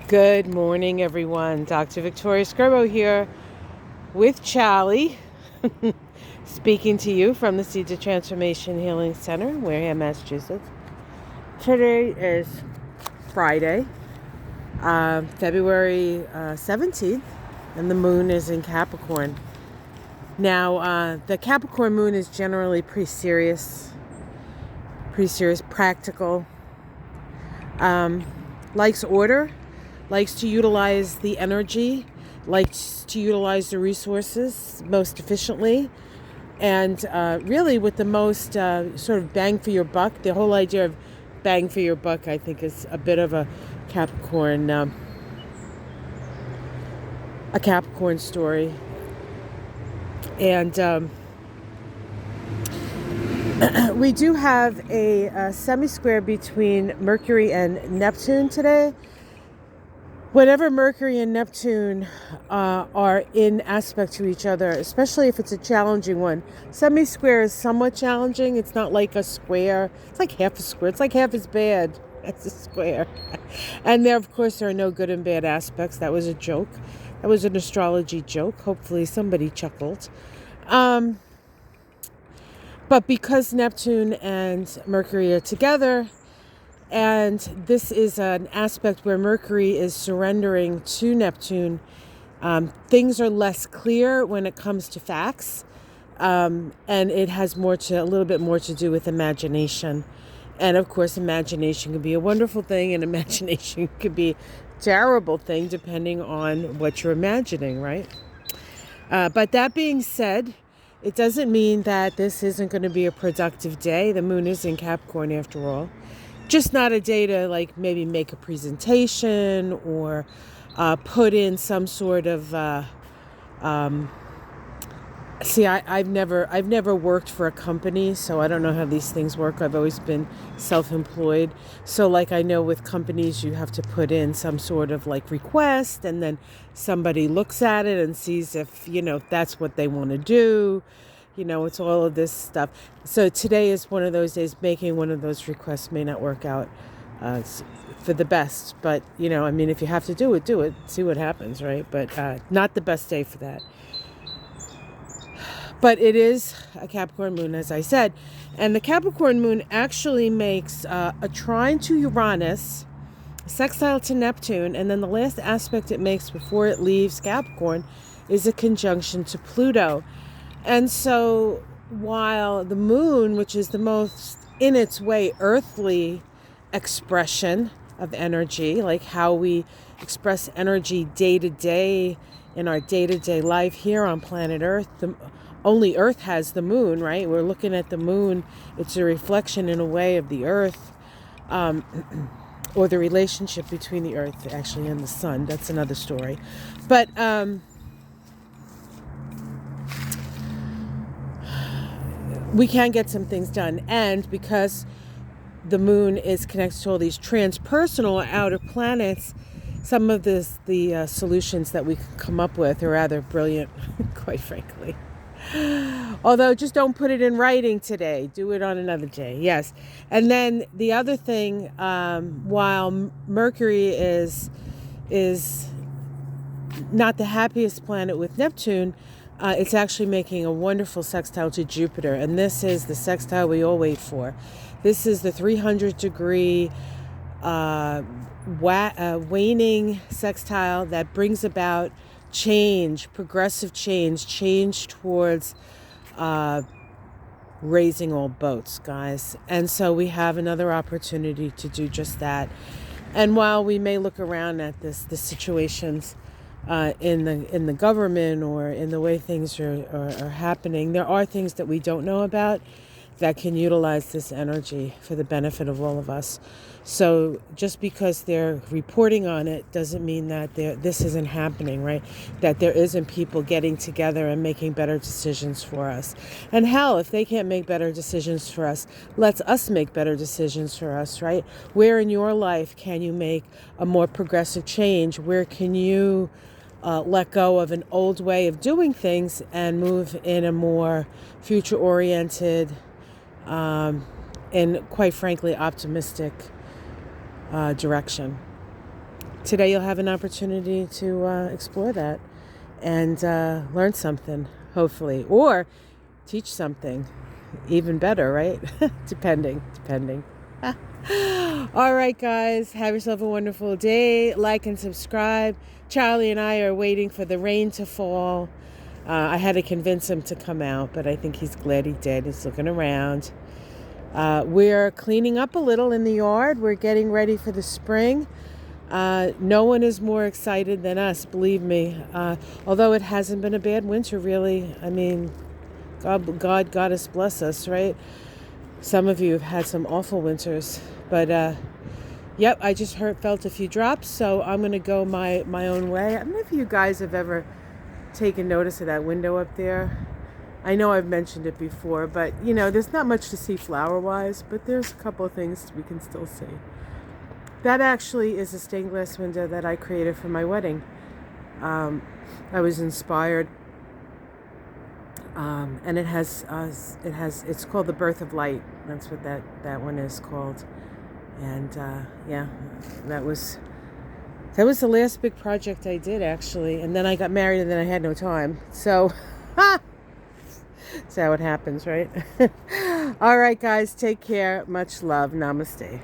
Good morning, everyone. Dr. Victoria Scarbo here with Charlie, speaking to you from the Seeds of Transformation Healing Center, Wareham, Massachusetts. Today is Friday, February 17th, and the moon is in Capricorn. Now, the Capricorn moon is generally pretty serious, practical, likes order, likes to utilize the energy, likes to utilize the resources most efficiently, and really with the most sort of bang for your buck. The whole idea of bang for your buck, I think, is a bit of a Capricorn story. And we do have a semi-square between Mercury and Neptune today. Whenever Mercury and Neptune are in aspect to each other, especially if it's a challenging one, semi-square is somewhat challenging. It's not like a square. It's like half a square. It's like half as bad as a square. And there, of course, there are no good and bad aspects. That was a joke. That was an astrology joke. Hopefully somebody chuckled. But because Neptune and Mercury are together, and this is an aspect where Mercury is surrendering to Neptune, things are less clear when it comes to facts, and it has a little bit more to do with imagination. And of course, imagination can be a wonderful thing, and imagination could be a terrible thing depending on what you're imagining, right? But that being said, it doesn't mean that this isn't going to be a productive day. The moon is in Capricorn after all. Just not a day to like maybe make a presentation or put in some sort of I've never worked for a company, so I don't know how these things work. I've always been self-employed. So like I know with companies you have to put in some sort of like request, and then somebody looks at it and sees if, that's what they want to do. It's all of this stuff. So today is one of those days. Making one of those requests may not work out for the best. But, if you have to do it. See what happens, right? But not the best day for that. But it is a Capricorn moon, as I said. And the Capricorn moon actually makes a trine to Uranus, a sextile to Neptune, and then the last aspect it makes before it leaves Capricorn is a conjunction to Pluto. And so while the moon, which is the most, in its way, earthly expression of energy, like how we express energy day to day in our day-to-day life here on planet Earth, only Earth has the moon, right? We're looking at the moon. It's a reflection in a way of the Earth, or the relationship between the Earth actually and the sun. That's another story. But we can get some things done. And because the moon is connected to all these transpersonal outer planets, some of the solutions that we can come up with are rather brilliant, quite frankly. Although just don't put it in writing today. Do it on another day. Yes. And then the other thing, while Mercury is not the happiest planet with Neptune, it's actually making a wonderful sextile to Jupiter. And this is the sextile we all wait for. This is the 300-degree waning sextile that brings about change, progressive change towards raising all boats, guys. And so we have another opportunity to do just that. And while we may look around at the situations in the government or in the way things are happening, there are things that we don't know about that can utilize this energy for the benefit of all of us. So just because they're reporting on it doesn't mean that this isn't happening, right? That there isn't people getting together and making better decisions for us. And hell, if they can't make better decisions for us, let's us make better decisions for us, right? Where in your life can you make a more progressive change? Where can you let go of an old way of doing things and move in a more future-oriented and quite frankly optimistic direction? today you'll have an opportunity to explore that and learn something, hopefully, or teach something even better, right? depending. All right, guys, have yourself a wonderful day. Like and subscribe. Charlie and I are waiting for the rain to fall. I had to convince him to come out, but I think he's glad he did. He's looking around. We're cleaning up a little in the yard. We're getting ready for the spring. No one is more excited than us, believe me. Although it hasn't been a bad winter, really. I mean, God, goddess bless us, right? Some of you have had some awful winters, but yep, I just felt a few drops, so I'm gonna go my own way. I don't know if you guys have ever taken notice of that window up there. I know I've mentioned it before, but you know, there's not much to see flower-wise, but there's a couple of things we can still see. That actually is a stained glass window that I created for my wedding. I was inspired, and it's called The Birth of Light. That's what that one is called. And yeah, that was the last big project I did, actually. And then I got married, and then I had no time. So, that's how it happens, right? All right, guys, take care. Much love. Namaste.